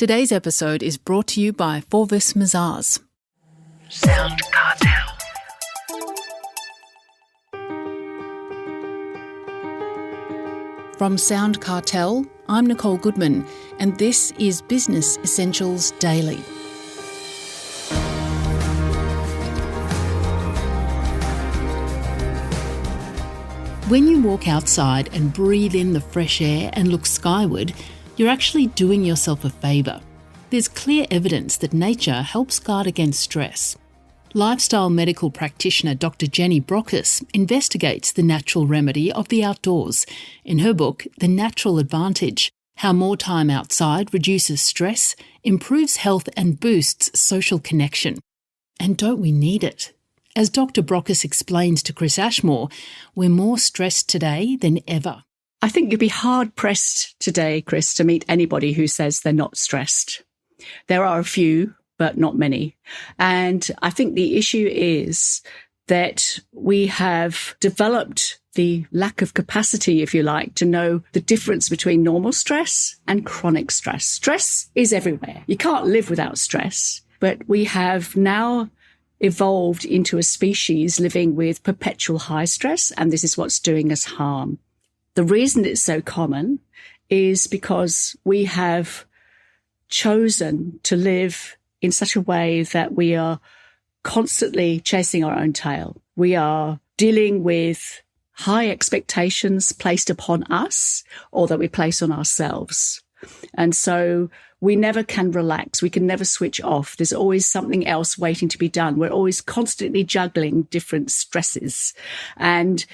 Today's episode is brought to you by Forvis Mazars. SoundCartel. From SoundCartel, I'm Nicole Goodman, and this is Business Essentials Daily. When you walk outside and breathe in the fresh air and look skyward, you're actually doing yourself a favour. There's clear evidence that nature helps guard against stress. Lifestyle medical practitioner Dr Jenny Brockis investigates the natural remedy of the outdoors in her book, The Natural Advantage: How More Time Outside Reduces Stress, Improves Health and Boosts Social Connection. And don't we need it? As Dr Brockis explains to Chris Ashmore, we're more stressed today than ever. I think you'd be hard-pressed today, Chris, to meet anybody who says they're not stressed. There are a few, but not many. And I think the issue is that we have developed the lack of capacity, if you like, to know the difference between normal stress and chronic stress. Stress is everywhere. You can't live without stress, but we have now evolved into a species living with perpetual high stress, and this is what's doing us harm. The reason it's so common is because we have chosen to live in such a way that we are constantly chasing our own tail. We are dealing with high expectations placed upon us or that we place on ourselves. And so we never can relax. We can never switch off. There's always something else waiting to be done. We're always constantly juggling different stresses. And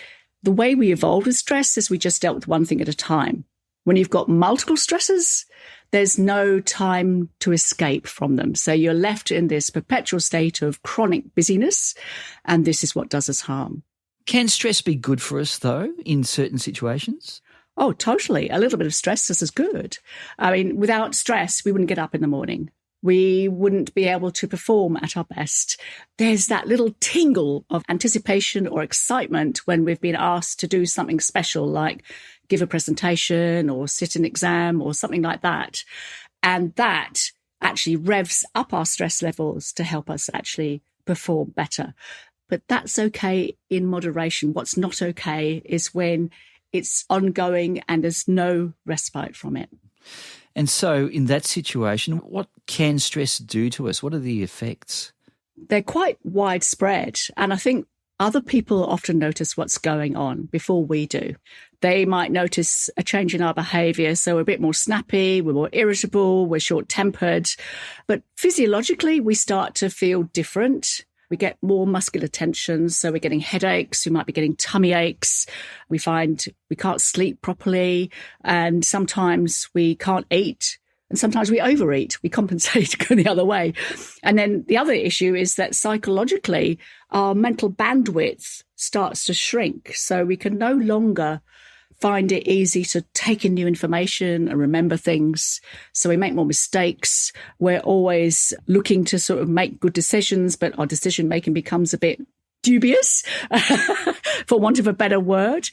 the way we evolved with stress is we just dealt with one thing at a time. When you've got multiple stresses, there's no time to escape from them. So you're left in this perpetual state of chronic busyness, and this is what does us harm. Can stress be good for us, though, in certain situations? Oh, totally. A little bit of stress is good. I mean, without stress, we wouldn't get up in the morning. We wouldn't be able to perform at our best. There's that little tingle of anticipation or excitement when we've been asked to do something special, like give a presentation or sit an exam or something like that. And that actually revs up our stress levels to help us actually perform better. But that's okay in moderation. What's not okay is when it's ongoing and there's no respite from it. And so in that situation, what can stress do to us? What are the effects? They're quite widespread. And I think other people often notice what's going on before we do. They might notice a change in our behaviour. So we're a bit more snappy, we're more irritable, we're short-tempered. But physiologically, we start to feel different. We get more muscular tension, so we're getting headaches, we might be getting tummy aches. We find we can't sleep properly, and sometimes we can't eat, and sometimes we overeat. We compensate, go the other way. And then the other issue is that psychologically, our mental bandwidth starts to shrink, so we can no longer find it easy to take in new information and remember things. So we make more mistakes. We're always looking to sort of make good decisions, but our decision making becomes a bit dubious, for want of a better word.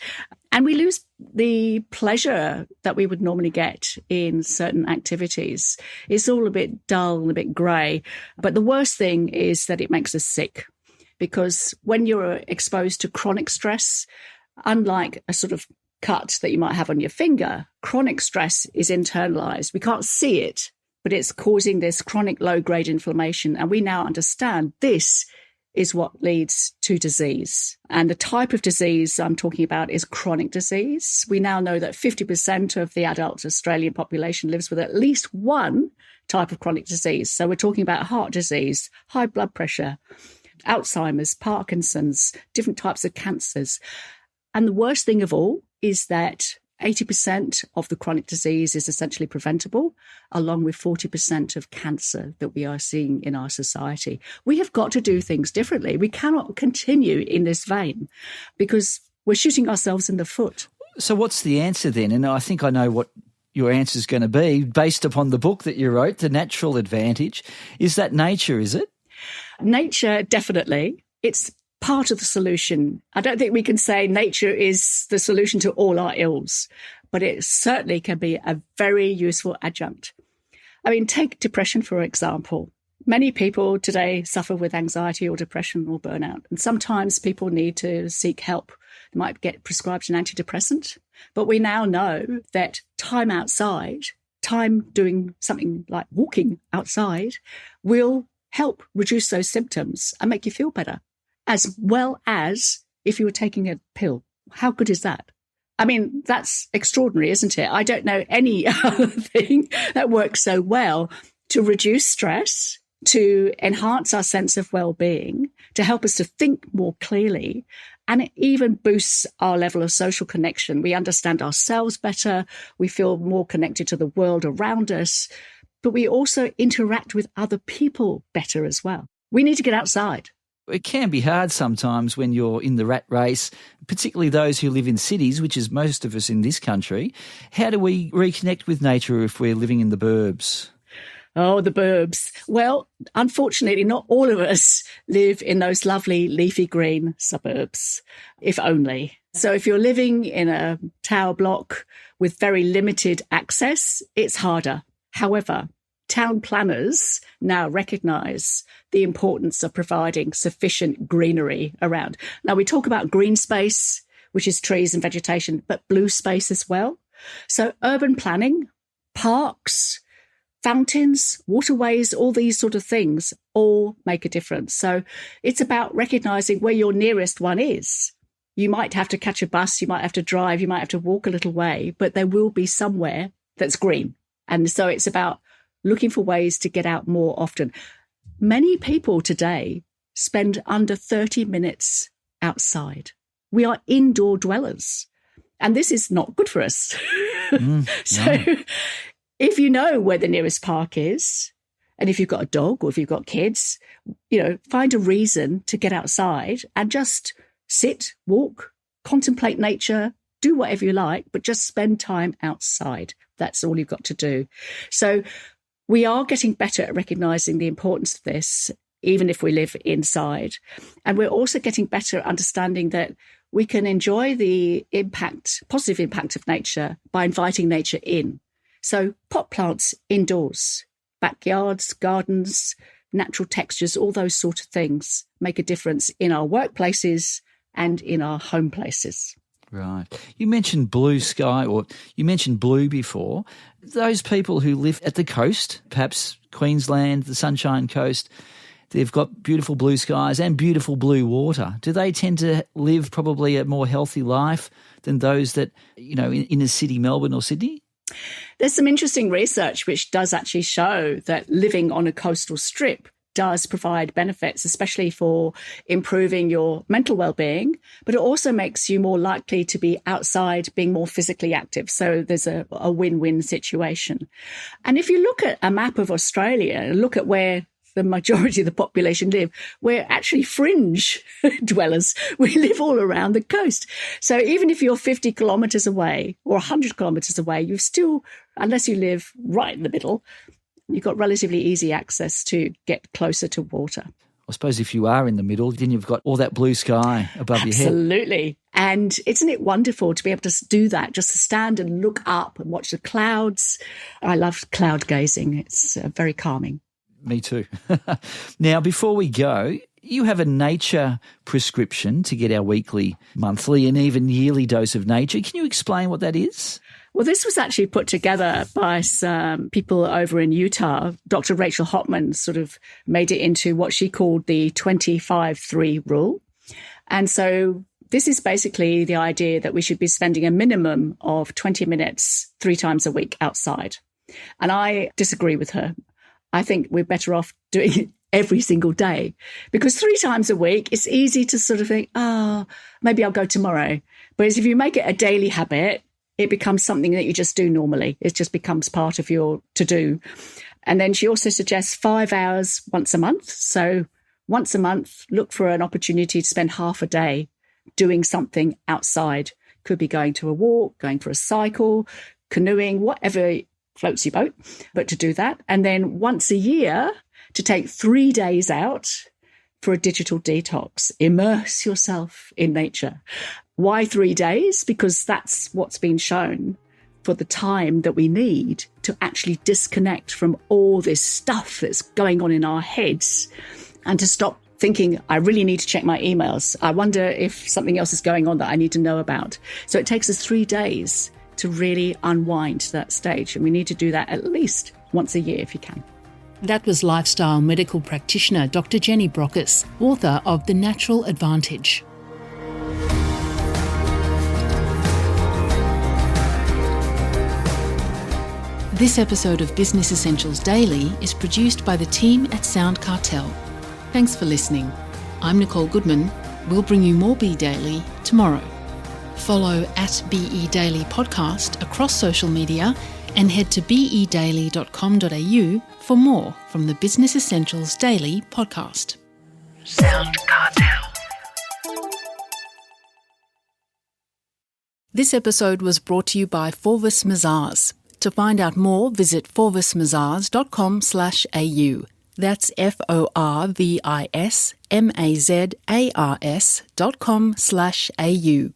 And we lose the pleasure that we would normally get in certain activities. It's all a bit dull and a bit grey. But the worst thing is that it makes us sick, because when you're exposed to chronic stress, unlike a sort of cut that you might have on your finger, chronic stress is internalized. We can't see it, but it's causing this chronic low-grade inflammation. And we now understand this is what leads to disease. And the type of disease I'm talking about is chronic disease. We now know that 50% of the adult Australian population lives with at least one type of chronic disease. So we're talking about heart disease, high blood pressure, Alzheimer's, Parkinson's, different types of cancers. And the worst thing of all is that 80% of the chronic disease is essentially preventable, along with 40% of cancer that we are seeing in our society. We have got to do things differently. We cannot continue in this vein because we're shooting ourselves in the foot. So what's the answer then? And I think I know what your answer is going to be based upon the book that you wrote, The Natural Advantage. Is that nature, is it? Nature, definitely. It's part of the solution. I don't think we can say nature is the solution to all our ills, but it certainly can be a very useful adjunct. I mean, take depression, for example. Many people today suffer with anxiety or depression or burnout, and sometimes people need to seek help. They might get prescribed an antidepressant, but we now know that time outside, time doing something like walking outside, will help reduce those symptoms and make you feel better, as well as if you were taking a pill. How good is that? I mean, that's extraordinary, isn't it? I don't know any other thing that works so well to reduce stress, to enhance our sense of well-being, to help us to think more clearly, and it even boosts our level of social connection. We understand ourselves better, we feel more connected to the world around us, but we also interact with other people better as well. We need to get outside. It can be hard sometimes when you're in the rat race, particularly those who live in cities, which is most of us in this country. How do we reconnect with nature if we're living in the burbs? Oh, the burbs. Well, unfortunately, not all of us live in those lovely leafy green suburbs, if only. So if you're living in a tower block with very limited access, it's harder. However, town planners now recognise the importance of providing sufficient greenery around. Now, we talk about green space, which is trees and vegetation, but blue space as well. So urban planning, parks, fountains, waterways, all these sort of things all make a difference. So it's about recognising where your nearest one is. You might have to catch a bus, you might have to drive, you might have to walk a little way, but there will be somewhere that's green. And so it's about looking for ways to get out more often. Many people today spend under 30 minutes outside. We are indoor dwellers, and this is not good for us. So if you know where the nearest park is, and if you've got a dog or if you've got kids, find a reason to get outside and just sit, walk, contemplate nature, do whatever you like, but just spend time outside. That's all you've got to do. So we are getting better at recognising the importance of this, even if we live inside. And we're also getting better at understanding that we can enjoy the positive impact of nature by inviting nature in. So pot plants indoors, backyards, gardens, natural textures, all those sort of things make a difference in our workplaces and in our home places. Right. You mentioned blue sky, or you mentioned blue before. Those people who live at the coast, perhaps Queensland, the Sunshine Coast, they've got beautiful blue skies and beautiful blue water. Do they tend to live probably a more healthy life than those that, in a city, Melbourne or Sydney? There's some interesting research which does actually show that living on a coastal strip does provide benefits, especially for improving your mental well-being, but it also makes you more likely to be outside, being more physically active. So there's a win-win situation. And if you look at a map of Australia and look at where the majority of the population live, we're actually fringe dwellers. We live all around the coast. So even if you're 50 kilometres away or 100 kilometres away, you've still, unless you live right in the middle, you've got relatively easy access to get closer to water. I suppose if you are in the middle, then you've got all that blue sky above your head. Absolutely. And isn't it wonderful to be able to do that, just to stand and look up and watch the clouds? I love cloud gazing. It's very calming. Me too. Now, before we go, you have a nature prescription to get our weekly, monthly and even yearly dose of nature. Can you explain what that is? Well, this was actually put together by some people over in Utah. Dr. Rachel Hotman sort of made it into what she called the 25-3 rule. And so this is basically the idea that we should be spending a minimum of 20 minutes 3 times a week outside. And I disagree with her. I think we're better off doing it every single day, because 3 times a week, it's easy to sort of think, maybe I'll go tomorrow. Whereas if you make it a daily habit, it becomes something that you just do normally. It just becomes part of your to-do. And then she also suggests 5 hours once a month. So once a month, look for an opportunity to spend half a day doing something outside. Could be going to a walk, going for a cycle, canoeing, whatever floats your boat, but to do that. And then once a year, to take 3 days out for a digital detox. Immerse yourself in nature. Why 3 days? Because that's what's been shown for the time that we need to actually disconnect from all this stuff that's going on in our heads and to stop thinking, I really need to check my emails. I wonder if something else is going on that I need to know about. So it takes us 3 days to really unwind to that stage. And we need to do that at least once a year if you can. That was lifestyle medical practitioner Dr Jenny Brockis, author of The Natural Advantage. This episode of Business Essentials Daily is produced by the team at SoundCartel. Thanks for listening. I'm Nicole Goodman. We'll bring you more Be Daily tomorrow. Follow at BE Daily Podcast across social media and head to bedaily.com.au for more from the Business Essentials Daily podcast. SoundCartel. This episode was brought to you by Forvis Mazars. To find out more, visit forvismazars.com/au. That's FORVISMAZARS.com/au.